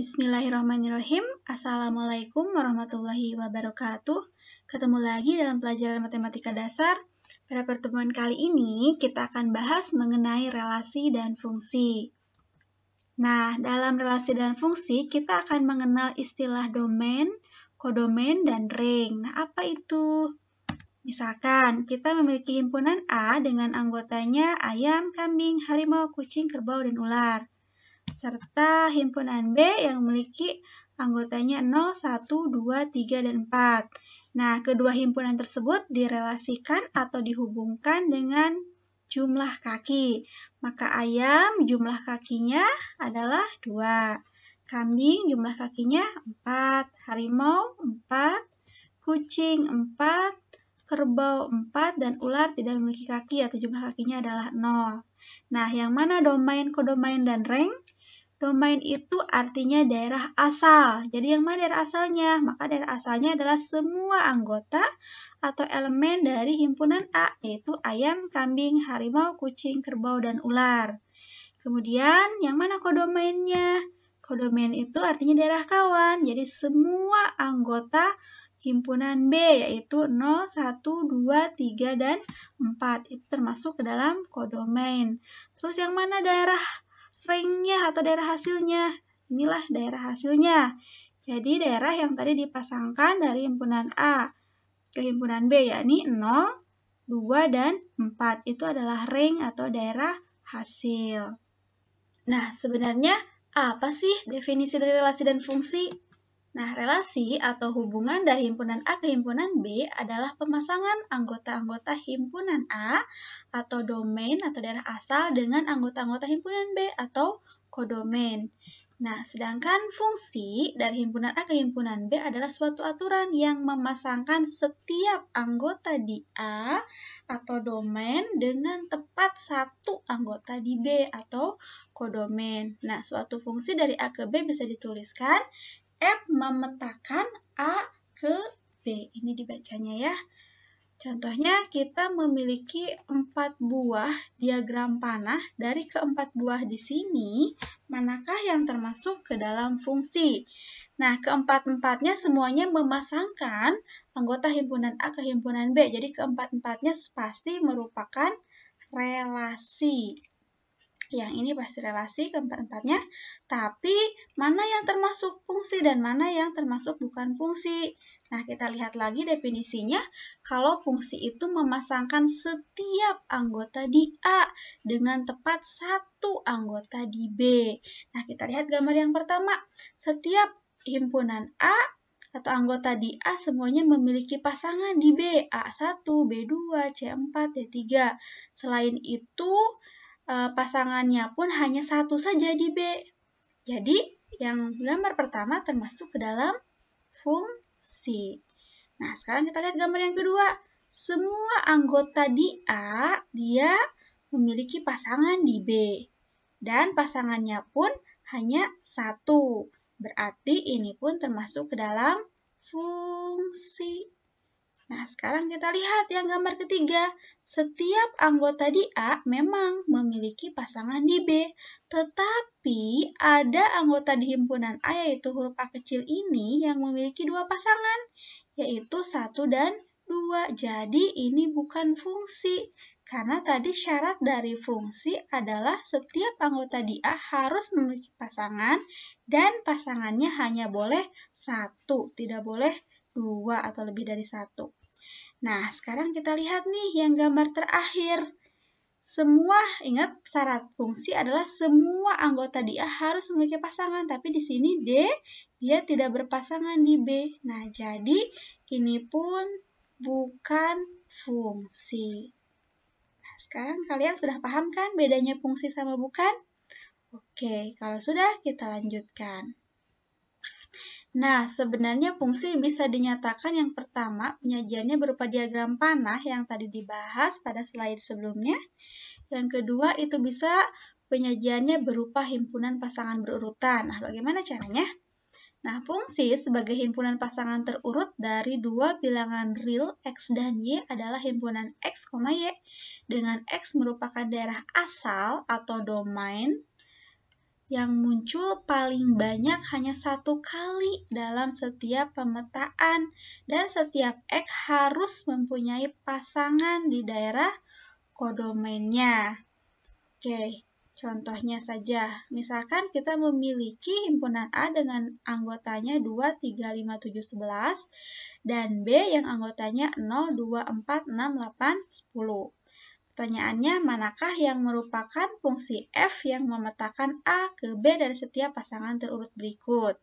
Bismillahirrahmanirrahim. Assalamualaikum warahmatullahi wabarakatuh. Ketemu lagi dalam pelajaran matematika dasar. Pada pertemuan kali ini, kita akan bahas mengenai relasi dan fungsi. Nah, dalam relasi dan fungsi, kita akan mengenal istilah domain, kodomain, dan ring. Nah, apa itu? Misalkan, kita memiliki himpunan A dengan anggotanya ayam, kambing, harimau, kucing, kerbau, dan ular. Serta himpunan B yang memiliki anggotanya 0, 1, 2, 3, dan 4. Nah, kedua himpunan tersebut direlasikan atau dihubungkan dengan jumlah kaki. Maka ayam jumlah kakinya adalah 2. Kambing jumlah kakinya 4. Harimau 4. Kucing 4. Kerbau 4. Dan ular tidak memiliki kaki atau jumlah kakinya adalah 0. Nah, yang mana domain, kodomain, dan ring? Domain itu artinya daerah asal. Jadi yang mana daerah asalnya? Maka daerah asalnya adalah semua anggota atau elemen dari himpunan A, yaitu ayam, kambing, harimau, kucing, kerbau, dan ular. Kemudian yang mana kodomainnya? Kodomain itu artinya daerah kawan. Jadi semua anggota himpunan B, yaitu 0, 1, 2, 3, dan 4. Itu termasuk ke dalam kodomain. Terus yang mana daerah ringnya atau daerah hasilnya? Inilah daerah hasilnya. Jadi daerah yang tadi dipasangkan dari himpunan A ke himpunan B, yakni 0, 2, dan 4. Itu adalah ring atau daerah hasil. Nah, sebenarnya apa sih definisi dari relasi dan fungsi? Nah, relasi atau hubungan dari himpunan A ke himpunan B adalah pemasangan anggota-anggota himpunan A atau domain atau daerah asal dengan anggota-anggota himpunan B atau kodomain. Nah, sedangkan fungsi dari himpunan A ke himpunan B adalah suatu aturan yang memasangkan setiap anggota di A atau domain dengan tepat satu anggota di B atau kodomain. Nah, suatu fungsi dari A ke B bisa dituliskan F memetakan A ke B. Ini dibacanya ya. Contohnya kita memiliki 4 buah diagram panah. Dari keempat buah di sini, manakah yang termasuk ke dalam fungsi? Nah, keempat-empatnya semuanya memasangkan anggota himpunan A ke himpunan B. Jadi keempat-empatnya pasti merupakan relasi. Yang ini pasti relasi keempat-empatnya, tapi mana yang termasuk fungsi dan mana yang termasuk bukan fungsi. Nah, kita lihat lagi definisinya. Kalau fungsi itu memasangkan setiap anggota di A dengan tepat satu anggota di B. Nah, kita lihat gambar yang pertama. Setiap himpunan A atau anggota di A semuanya memiliki pasangan di B, A1, B2, C4, D3. Selain itu, pasangannya pun hanya satu saja di B. Jadi, yang gambar pertama termasuk ke dalam fungsi. Nah, sekarang kita lihat gambar yang kedua. Semua anggota di A, dia memiliki pasangan di B. Dan pasangannya pun hanya satu. Berarti ini pun termasuk ke dalam fungsi. Nah, sekarang kita lihat yang gambar ketiga. Setiap anggota di A memang memiliki pasangan di B, tetapi ada anggota di himpunan A, yaitu huruf A kecil ini, yang memiliki dua pasangan, yaitu 1 dan 2. Jadi, ini bukan fungsi, karena tadi syarat dari fungsi adalah setiap anggota di A harus memiliki pasangan, dan pasangannya hanya boleh 1, tidak boleh 2 atau lebih dari 1. Nah, sekarang kita lihat nih yang gambar terakhir. Semua, ingat syarat fungsi adalah semua anggota di A harus memiliki pasangan, tapi di sini D, dia tidak berpasangan di B. Nah, jadi ini pun bukan fungsi. Nah, sekarang kalian sudah paham kan bedanya fungsi sama bukan? Oke, kalau sudah kita lanjutkan. Nah, sebenarnya fungsi bisa dinyatakan yang pertama, penyajiannya berupa diagram panah yang tadi dibahas pada slide sebelumnya. Yang kedua, itu bisa penyajiannya berupa himpunan pasangan berurutan. Nah, bagaimana caranya? Nah, fungsi sebagai himpunan pasangan terurut dari dua bilangan real X dan Y adalah himpunan X, Y, dengan X merupakan daerah asal atau domain yang muncul paling banyak hanya satu kali dalam setiap pemetaan, dan setiap X harus mempunyai pasangan di daerah kodomainnya. Oke, contohnya saja. Misalkan kita memiliki himpunan A dengan anggotanya 2, 3, 5, 7, 11, dan B yang anggotanya 0, 2, 4, 6, 8, 10. Pertanyaannya, manakah yang merupakan fungsi f yang memetakan A ke B dari setiap pasangan terurut berikut?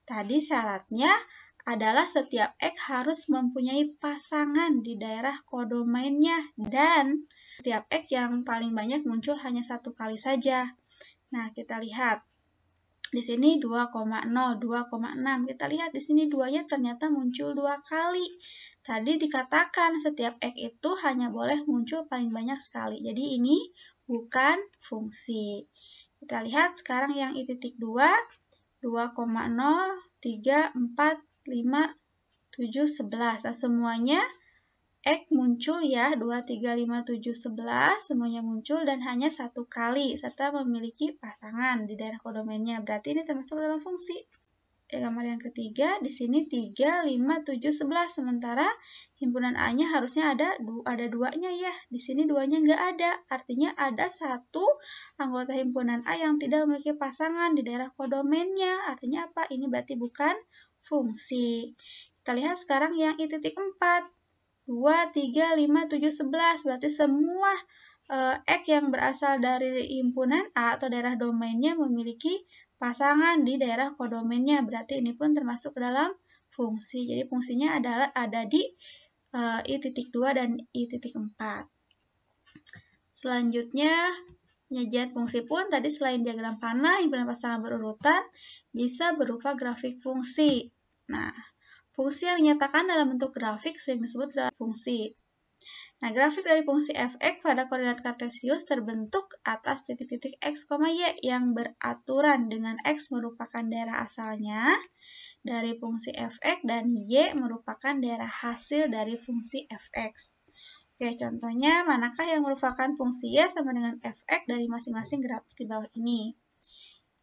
Tadi syaratnya adalah setiap X harus mempunyai pasangan di daerah kodomainnya dan setiap X yang paling banyak muncul hanya satu kali saja. Nah, kita lihat. Di sini 2,0, 2,6. Kita lihat di sini 2-nya ternyata muncul 2 kali. Tadi dikatakan setiap X itu hanya boleh muncul paling banyak sekali. Jadi ini bukan fungsi. Kita lihat sekarang yang I-2, 2,0, 3, 4, 5, 7, 11. Nah, semuanya X muncul ya, 2, 3, 5, 7, 11, semuanya muncul dan hanya satu kali, serta memiliki pasangan di daerah kodomainnya. Berarti ini termasuk dalam fungsi. Gambar yang ketiga, di sini 3, 5, 7, 11, sementara himpunan A-nya harusnya ada 2-nya ya. Di sini 2-nya nggak ada, artinya ada satu anggota himpunan A yang tidak memiliki pasangan di daerah kodomainnya. Artinya apa? Ini berarti bukan fungsi. Kita lihat sekarang yang I-4. 2, 3, 5, 7, 11. Berarti semua X yang berasal dari himpunan A atau daerah domainnya memiliki pasangan di daerah kodomainnya. Berarti ini pun termasuk dalam fungsi. Jadi fungsinya adalah ada di I-2 dan I-4. Selanjutnya, penyajian fungsi pun tadi selain diagram panah, himpunan pasangan berurutan bisa berupa grafik fungsi. Nah, fungsi yang dinyatakan dalam bentuk grafik sering disebut grafik fungsi. Nah, grafik dari fungsi f(x) pada koordinat kartesius terbentuk atas titik-titik x, y yang beraturan dengan x merupakan daerah asalnya dari fungsi f(x) dan y merupakan daerah hasil dari fungsi f(x). Oke, contohnya manakah yang merupakan fungsi y sama dengan f(x) dari masing-masing grafik di bawah ini?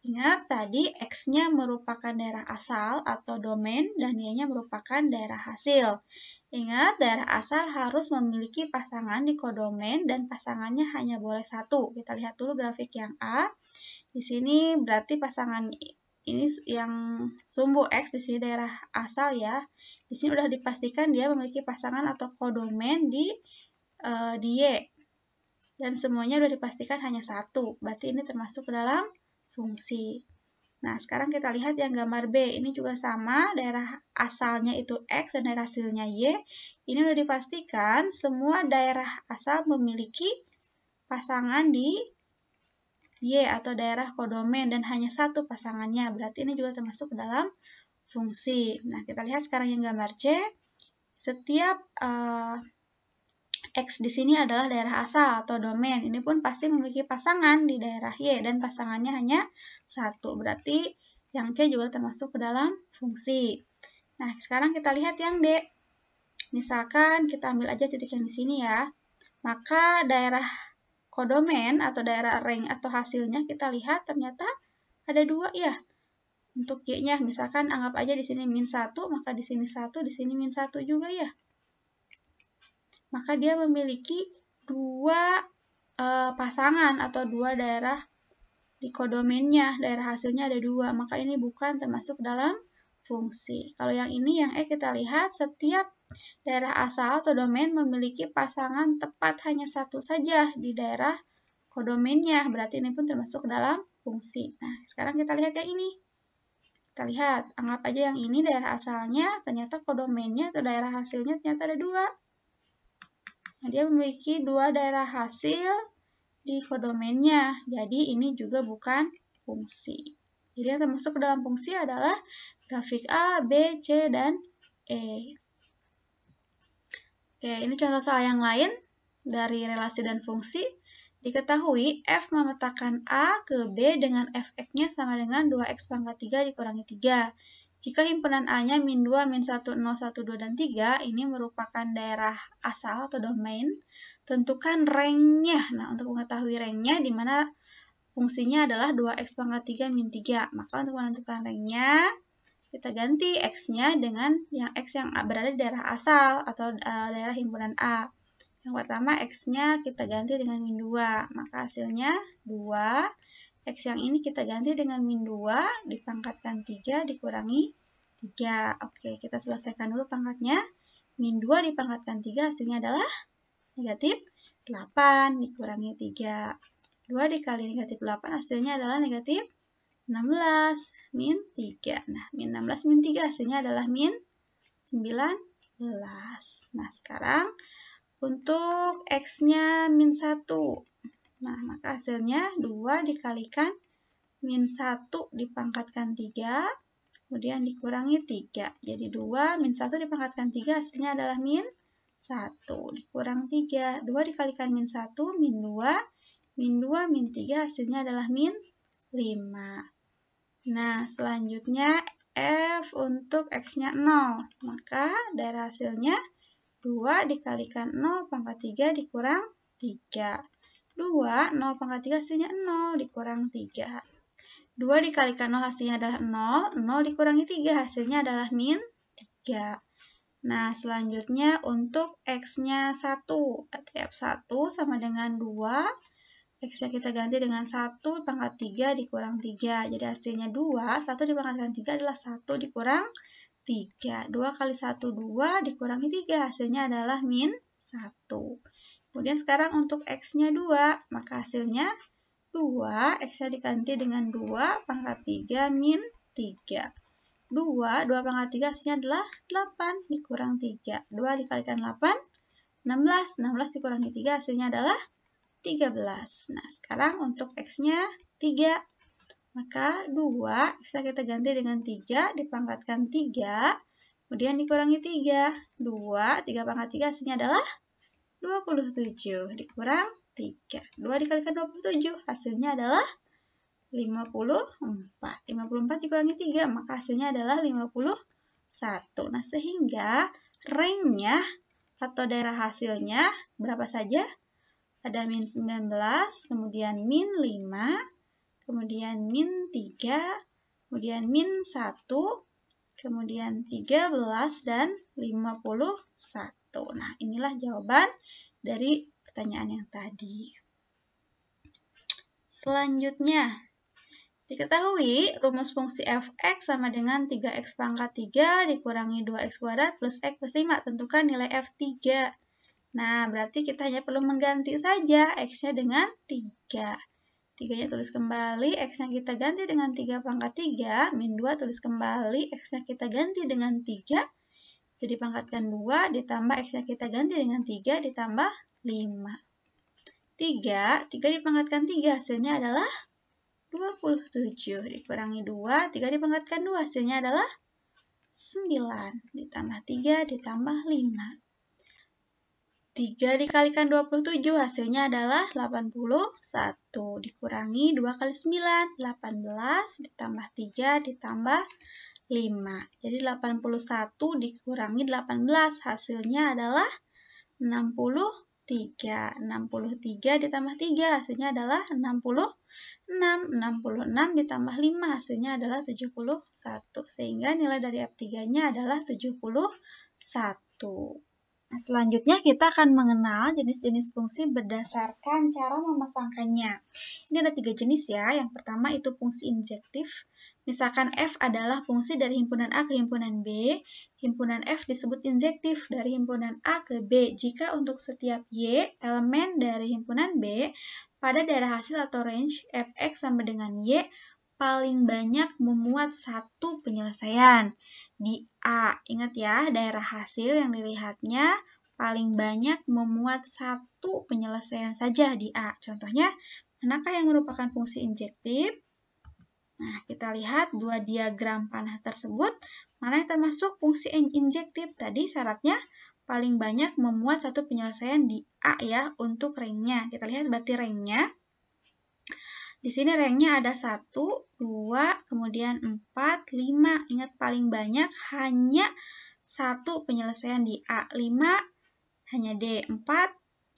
Ingat tadi X-nya merupakan daerah asal atau domain dan Y-nya merupakan daerah hasil. Ingat, daerah asal harus memiliki pasangan di kodomain dan pasangannya hanya boleh satu. Kita lihat dulu grafik yang A. Di sini berarti pasangan ini yang sumbu X, di sini daerah asal ya. Di sini udah dipastikan dia memiliki pasangan atau kodomain di Y. Dan semuanya udah dipastikan hanya satu. Berarti ini termasuk dalam fungsi. Nah, sekarang kita lihat yang gambar B. Ini juga sama, daerah asalnya itu X dan daerah hasilnya Y. Ini sudah dipastikan semua daerah asal memiliki pasangan di Y atau daerah kodomain dan hanya satu pasangannya. Berarti ini juga termasuk dalam fungsi. Nah, kita lihat sekarang yang gambar C. Setiap X di sini adalah daerah asal atau domain. Ini pun pasti memiliki pasangan di daerah Y dan pasangannya hanya satu. Berarti yang C juga termasuk ke dalam fungsi. Nah, sekarang kita lihat yang D. Misalkan kita ambil aja titik yang di sini ya. Maka daerah kodomain atau daerah range atau hasilnya kita lihat ternyata ada 2 ya. Untuk Y-nya misalkan anggap aja di sini -1, maka di sini 1, di sini -1 juga ya. Maka dia memiliki 2 pasangan atau 2 daerah di kodomainnya, daerah hasilnya ada 2, maka ini bukan termasuk dalam fungsi. Kalau yang ini, yang E kita lihat setiap daerah asal atau domain memiliki pasangan tepat hanya satu saja di daerah kodomainnya, berarti ini pun termasuk dalam fungsi. Nah, sekarang kita lihat yang ini. Kita lihat, anggap aja yang ini daerah asalnya, ternyata kodomainnya atau daerah hasilnya ternyata ada 2. Nah, dia memiliki 2 daerah hasil di kodomainnya. Jadi ini juga bukan fungsi. Jadi yang termasuk ke dalam fungsi adalah grafik A, B, C, dan E. Oke, ini contoh soal yang lain dari relasi dan fungsi. Diketahui F memetakan A ke B dengan Fx-nya sama dengan 2x pangkat 3 dikurangi 3. Jika himpunan A-nya -2, -1, 0, 1, 2, dan 3, ini merupakan daerah asal atau domain, tentukan rank-nya. Nah, untuk mengetahui rank-nya, di mana fungsinya adalah 2x pangkat 3 min 3. Maka untuk menentukan rangnya, kita ganti x-nya dengan yang x yang berada di daerah asal atau daerah himpunan A. Yang pertama x-nya kita ganti dengan min 2. Maka hasilnya 2. X yang ini kita ganti dengan min 2 dipangkatkan 3 dikurangi 3. Oke, kita selesaikan dulu pangkatnya. Min 2 dipangkatkan 3 hasilnya adalah negatif 8 dikurangi 3. 2 dikali negatif 8 hasilnya adalah negatif 16 min 3. Nah, min 16 min 3 hasilnya adalah min 19. Nah, sekarang untuk x-nya min 1. Nah, maka hasilnya 2 dikalikan min 1 dipangkatkan 3, kemudian dikurangi 3. Jadi 2 min 1 dipangkatkan 3 hasilnya adalah min 1 dikurang 3. 2 dikalikan min 1, min 2. Min 2, min 3 hasilnya adalah min 5. Nah, selanjutnya F untuk X-nya 0. Maka dari hasilnya 2 dikalikan 0 pangkat 3 dikurang 3. 2, 0 pangkat 3 hasilnya 0 dikurang 3. 2 dikalikan 0 hasilnya adalah 0. 0 dikurangi 3 hasilnya adalah min 3. Nah, selanjutnya untuk X-nya 1. Berarti F1 sama dengan 2. X-nya kita ganti dengan 1 pangkat 3 dikurang 3. Jadi hasilnya 2. 1 dipangkatkan 3 adalah 1 dikurang 3. 2 kali 1, 2 dikurangi 3. Hasilnya adalah min 1. Kemudian sekarang untuk X-nya 2. Maka hasilnya 2. X-nya diganti dengan 2 pangkat 3 min 3. 2 pangkat 3 hasilnya adalah 8 dikurang 3. 2 dikalikan 8, 16. 16 dikurangi 3 hasilnya adalah 13. Nah, sekarang untuk X-nya 3. Maka 2, X-nya kita ganti dengan 3, dipangkatkan 3, kemudian dikurangi 3. 2, 3 pangkat 3 hasilnya adalah 27 dikurang 3. 2 dikalikan 27 hasilnya adalah 54. 54 dikurangi 3, maka hasilnya adalah 51. Nah, sehingga rangnya atau daerah hasilnya berapa saja? Ada min 19, kemudian min 5, kemudian min 3, kemudian min 1, kemudian 13, dan 51. Nah, inilah jawaban dari pertanyaan yang tadi. Selanjutnya, diketahui rumus fungsi f(x) sama dengan 3x pangkat 3 dikurangi 2x kuadrat plus x plus 5. Tentukan nilai f3. Nah, berarti kita hanya perlu mengganti saja x-nya dengan 3. 3-nya tulis kembali, x-nya kita ganti dengan 3 pangkat 3, min 2 tulis kembali, x-nya kita ganti dengan 3, jadi pangkatkan 2, ditambah x-nya kita ganti dengan 3, ditambah 5. 3 dipangkatkan 3, hasilnya adalah 27, dikurangi 2, 3 dipangkatkan 2, hasilnya adalah 9, ditambah 3, ditambah 5. 3 dikalikan 27, hasilnya adalah 81, dikurangi 2 kali 9, 18, ditambah 3, ditambah 5. Jadi 81 dikurangi 18, hasilnya adalah 63. 63 ditambah 3, hasilnya adalah 66. 66 ditambah 5, hasilnya adalah 71. Sehingga nilai dari F3-nya adalah 71. Nah, selanjutnya kita akan mengenal jenis-jenis fungsi berdasarkan cara memasangkannya. Ini ada 3 jenis ya. Yang pertama itu fungsi injektif. Misalkan F adalah fungsi dari himpunan A ke himpunan B. Himpunan F disebut injektif dari himpunan A ke B jika untuk setiap Y elemen dari himpunan B pada daerah hasil atau range Fx sama dengan Y paling banyak memuat satu penyelesaian di A. Ingat ya, daerah hasil yang dilihatnya paling banyak memuat satu penyelesaian saja di A. Contohnya, manakah yang merupakan fungsi injektif? Nah, kita lihat dua diagram panah tersebut, mana yang termasuk fungsi injektif? Tadi syaratnya paling banyak memuat satu penyelesaian di A ya, untuk rangnya. Kita lihat berarti rangnya. Di sini rangnya ada 1, 2, kemudian 4, 5. Ingat paling banyak hanya satu penyelesaian di A. 5 hanya D, 4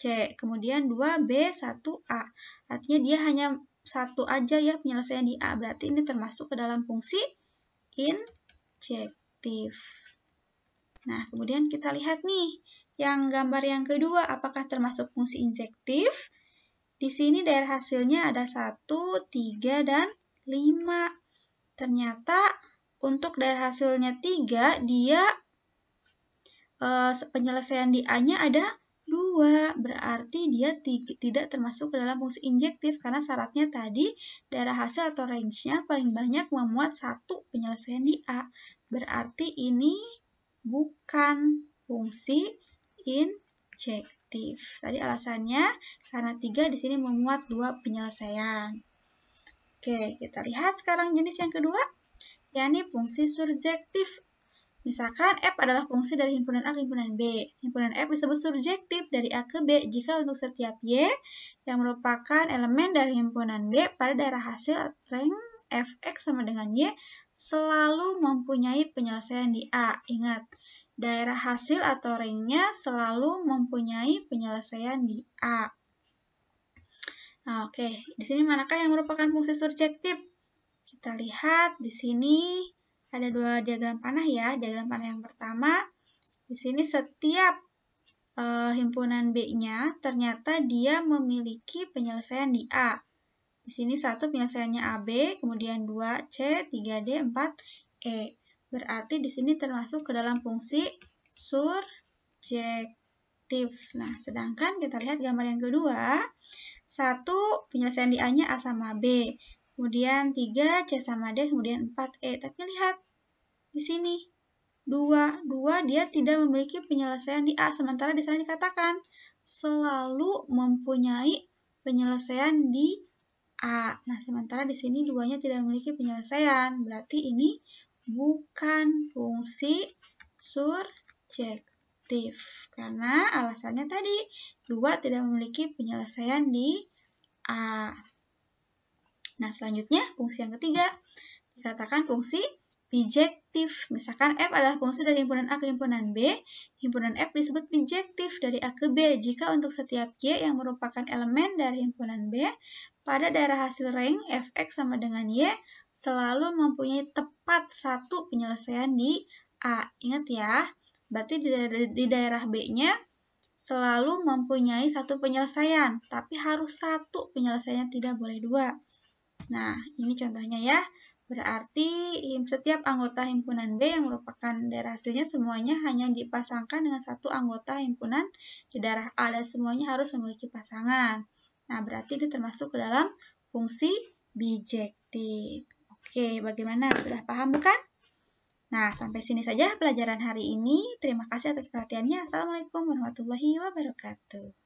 C, kemudian 2 B, 1 A. Artinya dia hanya satu aja ya penyelesaian di A. Berarti ini termasuk ke dalam fungsi injektif. Nah, kemudian kita lihat nih, yang gambar yang kedua, apakah termasuk fungsi injektif? Di sini daerah hasilnya ada 1, 3, dan 5. Ternyata untuk daerah hasilnya 3, dia penyelesaian di A-nya ada 2. Berarti dia tidak termasuk ke dalam fungsi injektif, karena syaratnya tadi daerah hasil atau range-nya paling banyak memuat 1 penyelesaian di A. Berarti ini bukan fungsi injektif. Tadi alasannya karena 3 di sini memuat 2 penyelesaian. Oke, kita lihat sekarang jenis yang kedua, yakni fungsi surjektif. Misalkan F adalah fungsi dari himpunan A ke himpunan B. Himpunan F disebut surjektif dari A ke B jika untuk setiap Y yang merupakan elemen dari himpunan B pada daerah hasil rank Fx sama dengan Y selalu mempunyai penyelesaian di A. Ingat, daerah hasil atau rank-nya selalu mempunyai penyelesaian di A. Nah, oke, di sini manakah yang merupakan fungsi surjektif? Kita lihat di sini ada 2 diagram panah ya. Diagram panah yang pertama, di sini setiap himpunan B-nya ternyata dia memiliki penyelesaian di A. Di sini 1 penyelesaiannya AB, kemudian 2C, 3D, 4E. Berarti di sini termasuk ke dalam fungsi surjektif. Nah, sedangkan kita lihat gambar yang kedua, 1 penyelesaian di A-nya A sama B. Kemudian 3, C sama D, kemudian 4E. Tapi lihat, di sini 2 dia tidak memiliki penyelesaian di A. Sementara di sana dikatakan selalu mempunyai penyelesaian di A. Nah, sementara di sini 2-nya tidak memiliki penyelesaian. Berarti ini bukan fungsi surjektif. Karena alasannya tadi 2 tidak memiliki penyelesaian di A. Nah, selanjutnya fungsi yang ketiga dikatakan fungsi bijektif. Misalkan F adalah fungsi dari himpunan A ke himpunan B, himpunan F disebut bijektif dari A ke B jika untuk setiap Y yang merupakan elemen dari himpunan B pada daerah hasil rank Fx sama dengan Y selalu mempunyai tepat 1 penyelesaian di A. Ingat ya, berarti di daerah B-nya selalu mempunyai 1 penyelesaian, tapi harus 1 penyelesaiannya, tidak boleh 2. Nah, ini contohnya ya. Berarti setiap anggota himpunan B yang merupakan daerah hasilnya semuanya hanya dipasangkan dengan 1 anggota himpunan di daerah A dan semuanya harus memiliki pasangan. Nah, berarti ini termasuk ke dalam fungsi bijektif. Oke, bagaimana? Sudah paham bukan? Nah, sampai sini saja pelajaran hari ini. Terima kasih atas perhatiannya. Assalamualaikum warahmatullahi wabarakatuh.